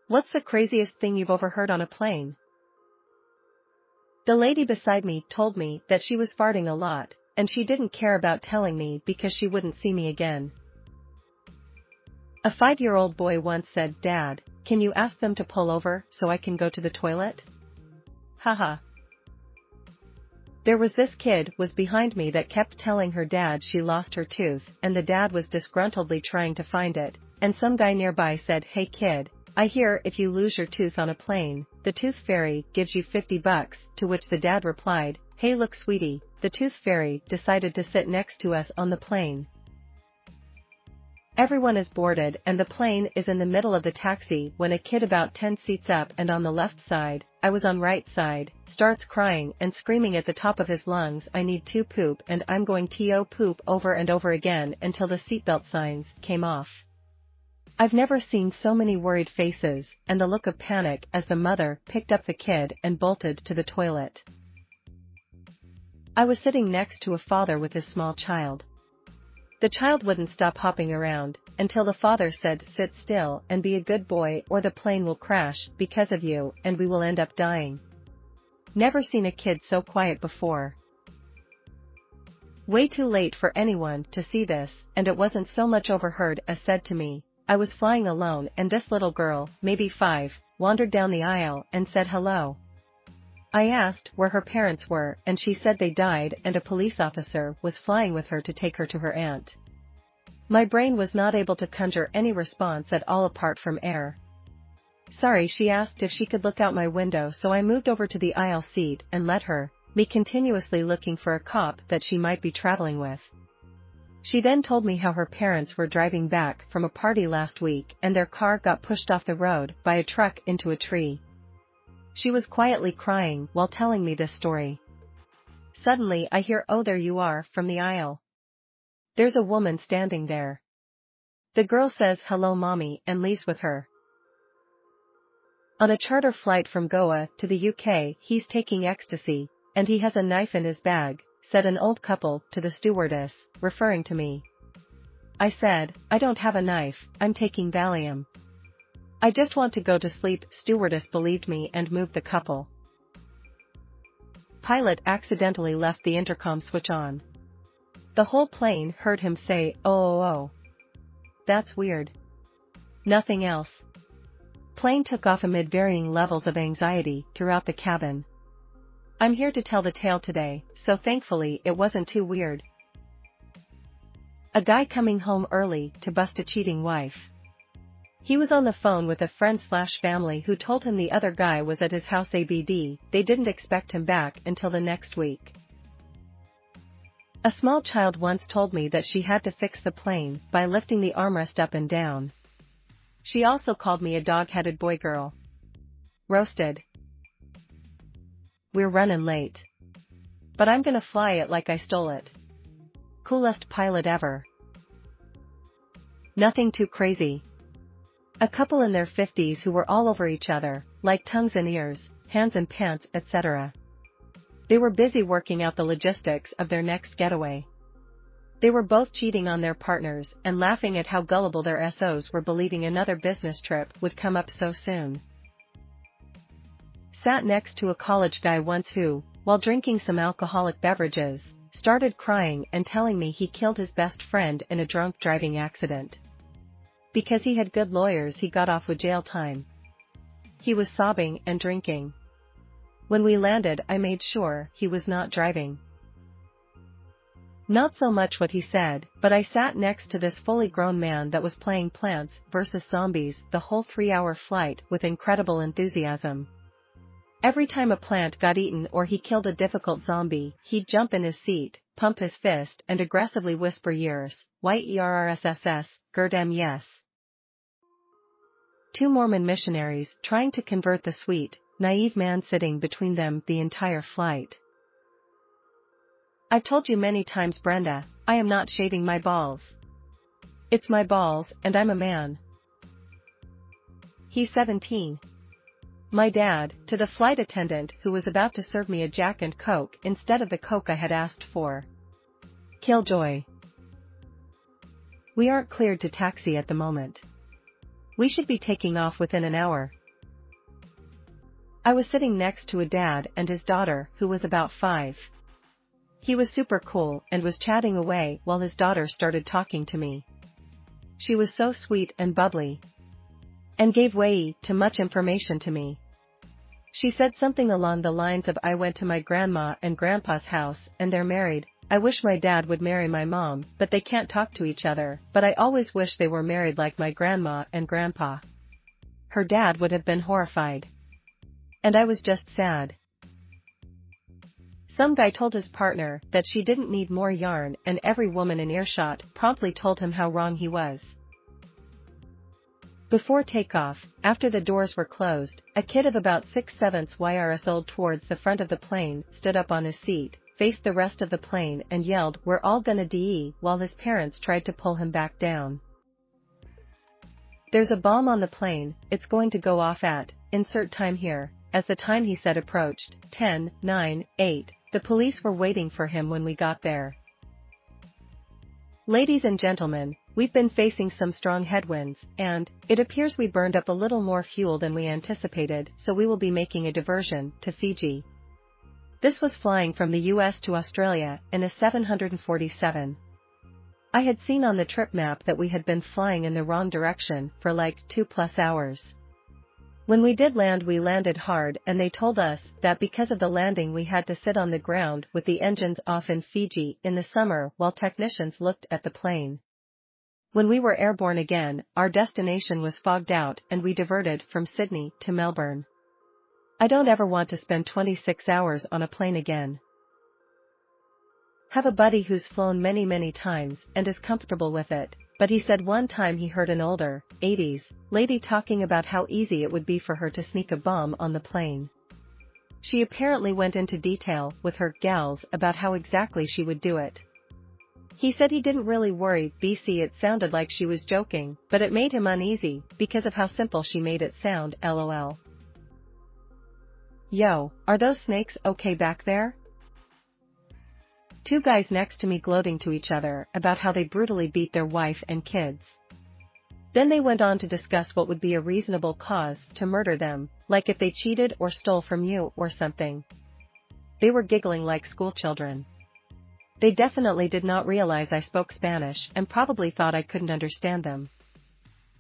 What's the craziest thing you've overheard on a plane? The lady beside me told me that she was farting a lot, and she didn't care about telling me because she wouldn't see me again. A 5-year-old boy once said, "Dad, can you ask them to pull over so I can go to the toilet?" Haha. There was this kid was behind me that kept telling her dad she lost her tooth, and the dad was disgruntledly trying to find it, and some guy nearby said, "Hey kid, I hear if you lose your tooth on a plane, the tooth fairy gives you $50, to which the dad replied, "Hey look sweetie, the tooth fairy decided to sit next to us on the plane." Everyone is boarded and the plane is in the middle of the taxi when a kid about 10 seats up and on the left side, I was on right side, starts crying and screaming at the top of his lungs, "I need to poop and I'm going to poop," over and over again until the seatbelt signs came off. I've never seen so many worried faces, and the look of panic as the mother picked up the kid and bolted to the toilet. I was sitting next to a father with his small child. The child wouldn't stop hopping around, until the father said, "Sit still and be a good boy or the plane will crash because of you and we will end up dying." Never seen a kid so quiet before. Way too late for anyone to see this, and it wasn't so much overheard as said to me. I was flying alone and this little girl, maybe 5, wandered down the aisle and said hello. I asked where her parents were and she said they died and a police officer was flying with her to take her to her aunt. My brain was not able to conjure any response at all apart from air. Sorry, she asked if she could look out my window, so I moved over to the aisle seat and let her, me continuously looking for a cop that she might be traveling with. She then told me how her parents were driving back from a party last week and their car got pushed off the road by a truck into a tree. She was quietly crying while telling me this story. Suddenly I hear, "Oh, there you are," from the aisle. There's a woman standing there. The girl says, "Hello mommy," and leaves with her. On a charter flight from Goa to the UK, "He's taking ecstasy, and he has a knife in his bag," said an old couple to the stewardess, referring to me. I said, "I don't have a knife, I'm taking Valium. I just want to go to sleep." Stewardess believed me and moved the couple. Pilot accidentally left the intercom switch on. The whole plane heard him say, "Oh. That's weird." Nothing else. Plane took off amid varying levels of anxiety throughout the cabin. I'm here to tell the tale today, so thankfully it wasn't too weird. A guy coming home early to bust a cheating wife. He was on the phone with a friend/family who told him the other guy was at his house ABD, they didn't expect him back until the next week. A small child once told me that she had to fix the plane by lifting the armrest up and down. She also called me a dog-headed boy girl. Roasted. We're running late. But I'm gonna fly it like I stole it. Coolest pilot ever. Nothing too crazy. A couple in their 50s who were all over each other, like tongues and ears, hands and pants, etc. They were busy working out the logistics of their next getaway. They were both cheating on their partners and laughing at how gullible their SOs were believing another business trip would come up so soon. Sat next to a college guy once who, while drinking some alcoholic beverages, started crying and telling me he killed his best friend in a drunk driving accident. Because he had good lawyers, he got off with jail time. He was sobbing and drinking. When we landed, I made sure he was not driving. Not so much what he said, but I sat next to this fully grown man that was playing Plants vs. Zombies the whole 3-hour flight with incredible enthusiasm. Every time a plant got eaten or he killed a difficult zombie, he'd jump in his seat, pump his fist and aggressively whisper "Years, YERRSSS, GERD yes." 2 Mormon missionaries trying to convert the sweet, naive man sitting between them the entire flight. I've told you many times, Brenda, I am not shaving my balls. It's my balls, and I'm a man. He's 17. My dad, to the flight attendant who was about to serve me a Jack and Coke instead of the Coke I had asked for. Killjoy. We aren't cleared to taxi at the moment. We should be taking off within an hour. I was sitting next to a dad and his daughter who was about 5. He was super cool and was chatting away while his daughter started talking to me. She was so sweet and bubbly, and gave way to much information to me. She said something along the lines of, I went to my grandma and grandpa's house and they're married. I wish my dad would marry my mom, but they can't talk to each other, but I always wish they were married like my grandma and grandpa. Her dad would have been horrified. And I was just sad. Some guy told his partner that she didn't need more yarn, and every woman in earshot promptly told him how wrong he was. Before takeoff, after the doors were closed, a kid of about 6/7 years old towards the front of the plane stood up on his seat, faced the rest of the plane and yelled, "We're all gonna die," while his parents tried to pull him back down. There's a bomb on the plane, it's going to go off at, insert time here. As the time he said approached, 10, 9, 8, the police were waiting for him when we got there. Ladies and gentlemen, we've been facing some strong headwinds, and it appears we burned up a little more fuel than we anticipated, so we will be making a diversion to Fiji. This was flying from the US to Australia in a 747. I had seen on the trip map that we had been flying in the wrong direction for like 2+ hours. When we did land, we landed hard, and they told us that because of the landing we had to sit on the ground with the engines off in Fiji in the summer while technicians looked at the plane. When we were airborne again, our destination was fogged out and we diverted from Sydney to Melbourne. I don't ever want to spend 26 hours on a plane again. Have a buddy who's flown many times and is comfortable with it, but he said one time he heard an older, 80s, lady talking about how easy it would be for her to sneak a bomb on the plane. She apparently went into detail with her gals about how exactly she would do it. He said he didn't really worry, it sounded like she was joking, but it made him uneasy because of how simple she made it sound, lol. Yo, are those snakes okay back there? Two guys next to me gloating to each other about how they brutally beat their wife and kids. Then they went on to discuss what would be a reasonable cause to murder them, like if they cheated or stole from you or something. They were giggling like schoolchildren. They definitely did not realize I spoke Spanish and probably thought I couldn't understand them.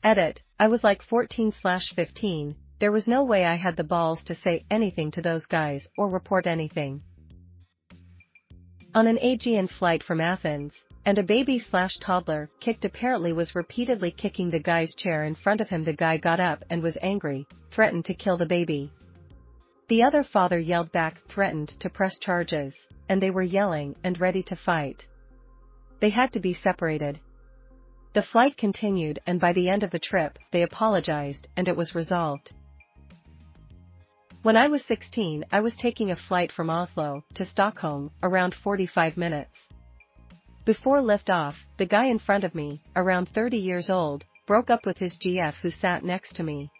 Edit, I was like 14/15, there was no way I had the balls to say anything to those guys or report anything. On an Aegean flight from Athens, and a baby/toddler kicked apparently was repeatedly kicking the guy's chair in front of him. The guy got up and was angry, threatened to kill the baby. The other father yelled back, threatened to press charges, and they were yelling and ready to fight. They had to be separated. The flight continued, and by the end of the trip, they apologized and it was resolved. When I was 16, I was taking a flight from Oslo to Stockholm, around 45 minutes. Before liftoff, the guy in front of me, around 30 years old, broke up with his GF who sat next to me.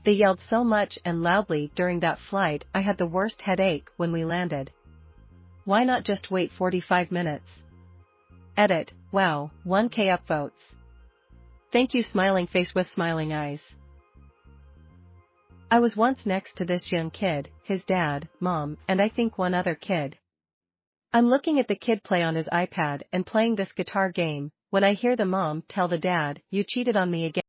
They yelled so much and loudly during that flight I had the worst headache when we landed. Why not just wait 45 minutes? Edit, wow, 1K upvotes. Thank you smiling face with smiling eyes. I was once next to this young kid, his dad, mom, and I think one other kid. I'm looking at the kid play on his iPad and playing this guitar game, when I hear the mom tell the dad, "You cheated on me again."